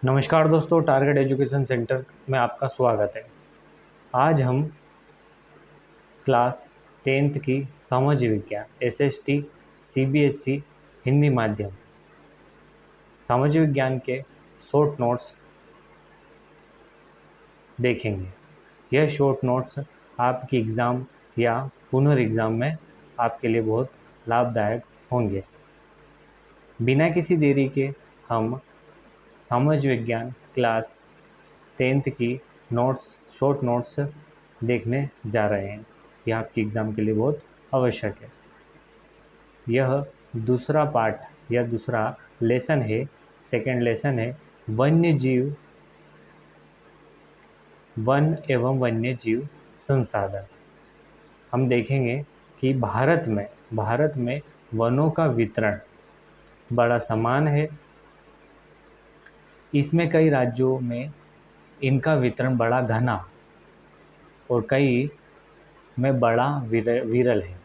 नमस्कार दोस्तों, target education centre में आपका स्वागत है। आज हम क्लास 10th की सामाजिक विज्ञान एसएसटी सीबीएसई हिंदी माध्यम सामाजिक विज्ञान के शॉर्ट नोट्स देखेंगे। यह शॉर्ट नोट्स आपकी एग्ज़ाम या पुनर्एग्ज़ाम में आपके लिए बहुत लाभदायक होंगे। बिना किसी देरी के हम सामाजिक विज्ञान क्लास 10th की शॉर्ट नोट्स देखने जा रहे हैं। यह आपकी एग्ज़ाम के लिए बहुत आवश्यक है। यह दूसरा पार्ट या दूसरा लेसन है, सेकंड लेसन है वन्य जीव, वन एवं वन्य जीव संसाधन। हम देखेंगे कि भारत में वनों का वितरण बड़ा समान है। इसमें कई राज्यों में इनका वितरण बड़ा घना और कई में बड़ा विरल है।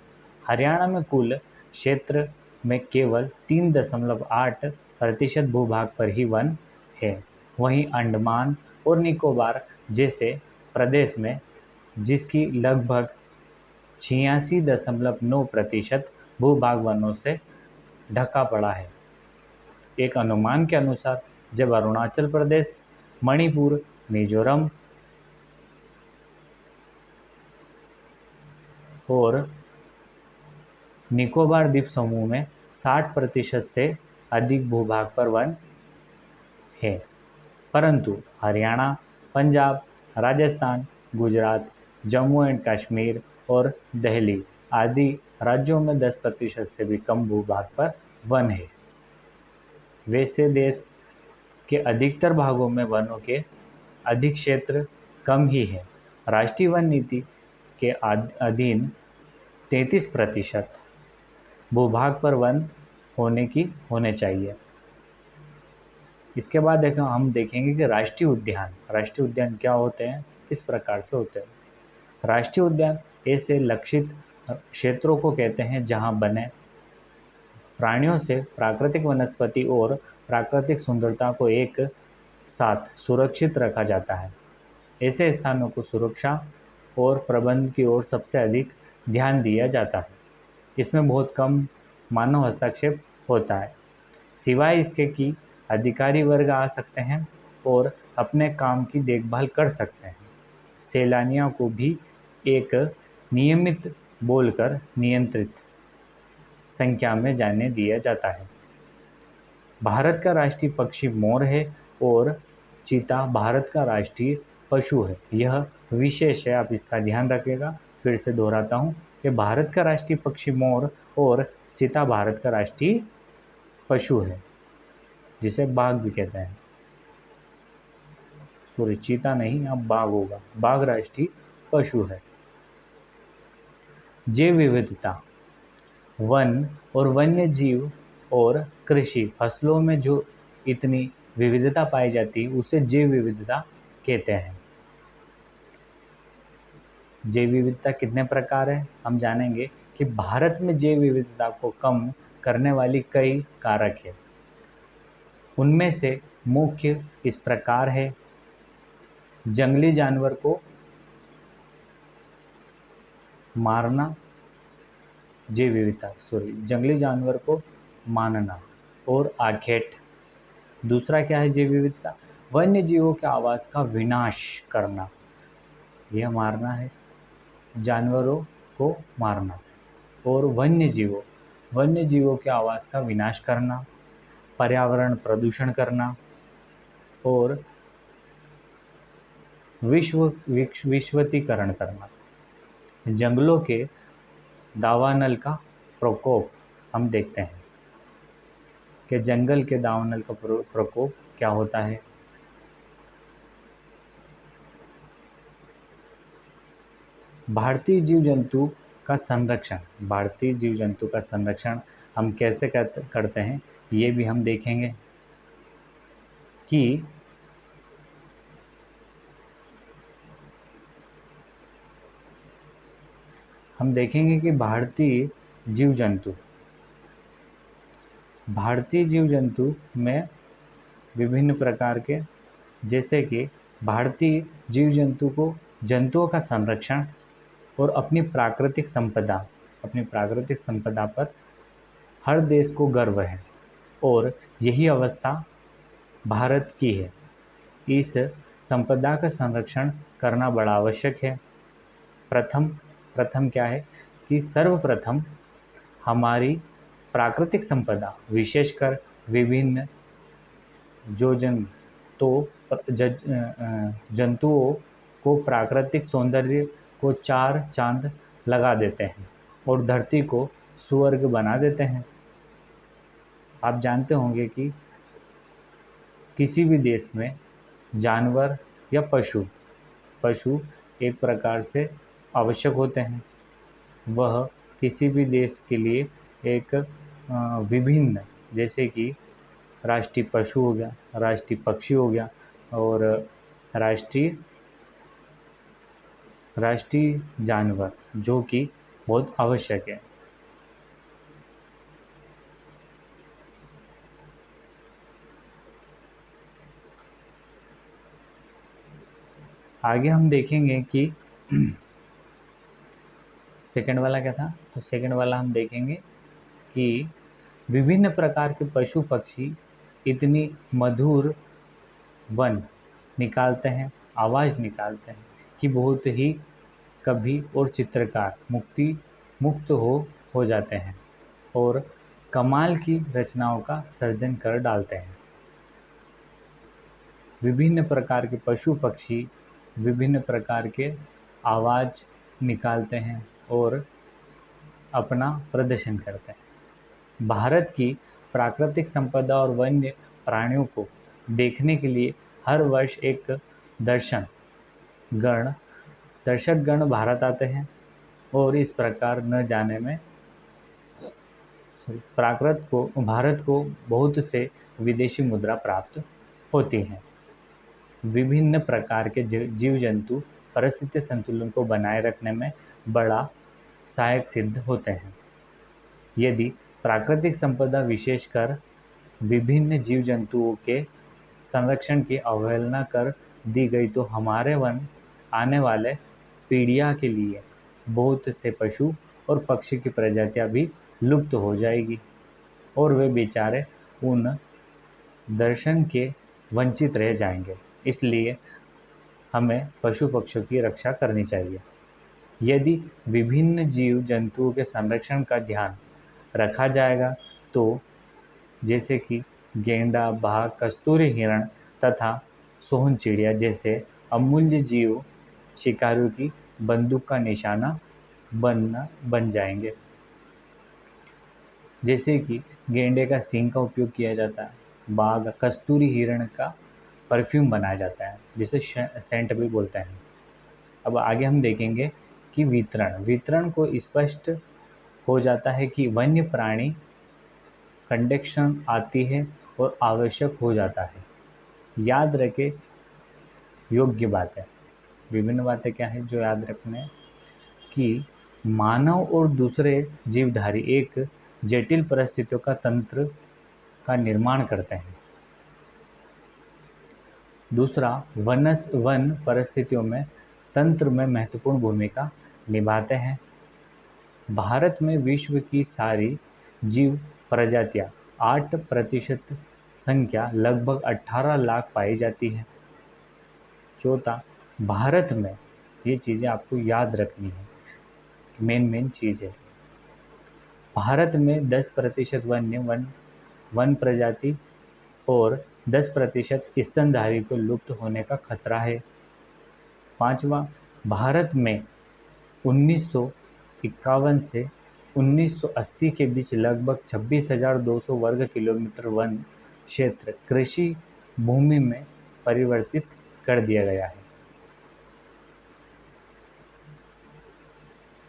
हरियाणा में कुल क्षेत्र में केवल 3.8% भूभाग पर ही वन है। वहीं अंडमान और निकोबार जैसे प्रदेश में, जिसकी लगभग 86.9% भूभाग वनों से ढका पड़ा है। एक अनुमान के अनुसार जब अरुणाचल प्रदेश, मणिपुर, मिजोरम और निकोबार द्वीप समूह में 60% से अधिक भूभाग पर वन है, परंतु हरियाणा, पंजाब, राजस्थान, गुजरात, जम्मू एंड कश्मीर और दिल्ली आदि राज्यों में 10% से भी कम भूभाग पर वन है। वैसे देश के अधिकतर भागों में वनों के अधिक क्षेत्र कम ही है। राष्ट्रीय वन नीति के अधीन 33% भूभाग पर वन होने चाहिए। इसके बाद हम देखेंगे कि राष्ट्रीय उद्यान क्या होते हैं। इस प्रकार से होते हैं। राष्ट्रीय उद्यान ऐसे लक्षित क्षेत्रों को कहते हैं जहां बने प्राणियों से प्राकृतिक वनस्पति और प्राकृतिक सुंदरता को एक साथ सुरक्षित रखा जाता है। ऐसे स्थानों को सुरक्षा और प्रबंधन की ओर सबसे अधिक ध्यान दिया जाता है। इसमें बहुत कम मानव हस्तक्षेप होता है, सिवाय इसके कि अधिकारी वर्ग आ सकते हैं और अपने काम की देखभाल कर सकते हैं। सैलानियों को भी एक नियमित बोलकर नियंत्रित संख्या में जाने दिया जाता है। भारत का राष्ट्रीय पक्षी मोर है और चीता भारत का राष्ट्रीय पशु है। यह विशेष है, आप इसका ध्यान रखिएगा। फिर से दोहराता हूँ कि भारत का राष्ट्रीय पक्षी मोर और चीता भारत का राष्ट्रीय पशु है, जिसे बाघ भी कहते हैं। सॉरी, चीता नहीं, अब बाघ होगा। बाघ राष्ट्रीय पशु है। जैव विविधता, वन और वन्य जीव और कृषि फसलों में जो इतनी विविधता पाई जाती है उसे जैव विविधता कहते हैं। जैव विविधता कितने प्रकार है हम जानेंगे कि भारत में जैव विविधता को कम करने वाली कई कारक है। उनमें से मुख्य इस प्रकार है। जंगली जानवर को मारना, जंगली जानवर को मारना और आखेट। दूसरा क्या है जैव विविधता? वन्य जीवों के आवास का विनाश करना, यह मारना है, जानवरों को मारना। और वन्य जीवों के आवास का विनाश करना, पर्यावरण प्रदूषण करना और विश्वतीकरण करना। जंगलों के दावानल का प्रकोप हम देखते हैं कि जंगल के दावानल का प्रकोप क्या होता है। भारतीय जीव जंतु का संरक्षण हम कैसे करते हैं, ये भी हम देखेंगे कि भारतीय जीव जंतु में विभिन्न प्रकार के, जैसे कि भारतीय जीव जंतुओं का संरक्षण और अपनी प्राकृतिक संपदा पर हर देश को गर्व है, और यही अवस्था भारत की है। इस संपदा का संरक्षण करना बड़ा आवश्यक है। प्रथम प्रथम क्या है कि सर्वप्रथम हमारी प्राकृतिक संपदा, विशेषकर विभिन्न जो जंतुओं को प्राकृतिक सौंदर्य को चार चांद लगा देते हैं और धरती को स्वर्ग बना देते हैं। आप जानते होंगे कि किसी भी देश में जानवर या पशु एक प्रकार से आवश्यक होते हैं। वह किसी भी देश के लिए एक विभिन्न, जैसे कि राष्ट्रीय पशु हो गया, राष्ट्रीय पक्षी हो गया, और राष्ट्रीय जानवर, जो कि बहुत आवश्यक है। आगे हम देखेंगे कि सेकंड वाला क्या था, तो सेकंड वाला हम देखेंगे कि विभिन्न प्रकार के पशु पक्षी इतनी मधुर वन निकालते हैं, आवाज़ निकालते हैं कि बहुत ही कवि और चित्रकार मुक्त हो जाते हैं और कमाल की रचनाओं का सर्जन कर डालते हैं। विभिन्न प्रकार के पशु पक्षी विभिन्न प्रकार के आवाज़ निकालते हैं और अपना प्रदर्शन करते हैं। भारत की प्राकृतिक संपदा और वन्य प्राणियों को देखने के लिए हर वर्ष एक दर्शक गण भारत आते हैं, और इस प्रकार न जाने में भारत को बहुत से विदेशी मुद्रा प्राप्त होती हैं। विभिन्न प्रकार के जीव जंतु परिस्थिति संतुलन को बनाए रखने में बड़ा सहायक सिद्ध होते हैं। यदि प्राकृतिक संपदा, विशेषकर विभिन्न जीव जंतुओं के संरक्षण की अवहेलना कर दी गई तो हमारे वन आने वाले पीढ़ियों के लिए बहुत से पशु और पक्षी की प्रजातियां भी लुप्त हो जाएगी, और वे बेचारे उन दर्शन के वंचित रह जाएंगे। इसलिए हमें पशु पक्षियों की रक्षा करनी चाहिए। यदि विभिन्न जीव जंतुओं के संरक्षण का ध्यान रखा जाएगा तो जैसे कि गेंडा, बाघ, कस्तूरी हिरण तथा सोहन चिड़िया जैसे अमूल्य जीव शिकारियों की बंदूक का निशाना बन जाएंगे। जैसे कि गेंडे का सींग का उपयोग किया जाता है, बाघ, कस्तूरी हिरण का परफ्यूम बनाया जाता है, जिसे सेंट भी बोलते हैं। अब आगे हम देखेंगे कि वितरण को स्पष्ट हो जाता है कि वन्य प्राणी कंडक्शन आती है और आवश्यक हो जाता है। याद रखे योग्य बातें, विभिन्न बातें क्या है जो याद रखने, कि मानव और दूसरे जीवधारी एक जटिल परिस्थितियों का तंत्र का निर्माण करते हैं। दूसरा, वन परिस्थितियों में तंत्र में महत्वपूर्ण भूमिका निभाते हैं। भारत में विश्व की सारी जीव प्रजातियां 8% संख्या लगभग 18 लाख पाई जाती है। चौथा, भारत में ये चीज़ें आपको याद रखनी है, मेन चीज़ है। भारत में 10% वन प्रजाति और 10% स्तनधारी को लुप्त होने का खतरा है। पांचवा, भारत में 1951 से 1980 के बीच लगभग 26,200 वर्ग किलोमीटर वन क्षेत्र कृषि भूमि में परिवर्तित कर दिया गया है।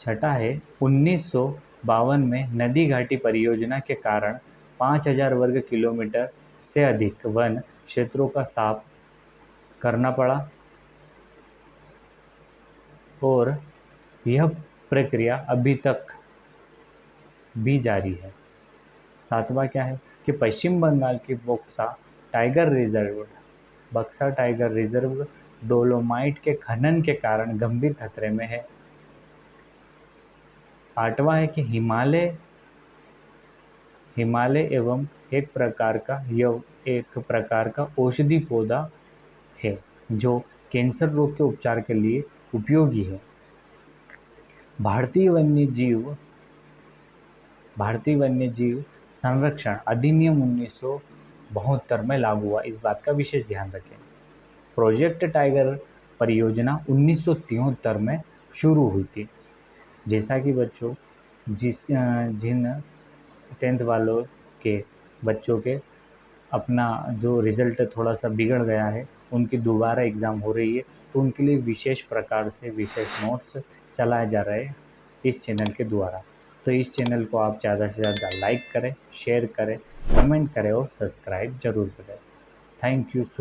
छठा है, 1952 में नदी घाटी परियोजना के कारण 5,000 वर्ग किलोमीटर से अधिक वन क्षेत्रों का साफ करना पड़ा, और यह प्रक्रिया अभी तक भी जारी है। सातवां क्या है कि पश्चिम बंगाल के बोक्सा टाइगर रिजर्व, बक्सा टाइगर रिजर्व डोलोमाइट के खनन के कारण गंभीर खतरे में है। 8वां है कि हिमालय एवं एक प्रकार का औषधि पौधा है जो कैंसर रोग के उपचार के लिए उपयोगी है। भारतीय वन्यजीव संरक्षण अधिनियम 1972 में लागू हुआ, इस बात का विशेष ध्यान रखें। प्रोजेक्ट टाइगर परियोजना 1973 में शुरू हुई थी। जैसा कि बच्चों जिन 10th वालों के बच्चों के अपना जो रिज़ल्ट थोड़ा सा बिगड़ गया है, उनकी दोबारा एग्ज़ाम हो रही है, तो उनके लिए विशेष प्रकार से विशेष नोट्स चलाए जा रहे हैं इस चैनल के द्वारा। तो इस चैनल को आप ज़्यादा से ज़्यादा लाइक करें, शेयर करें, कमेंट करें और सब्सक्राइब ज़रूर करें। Thank you so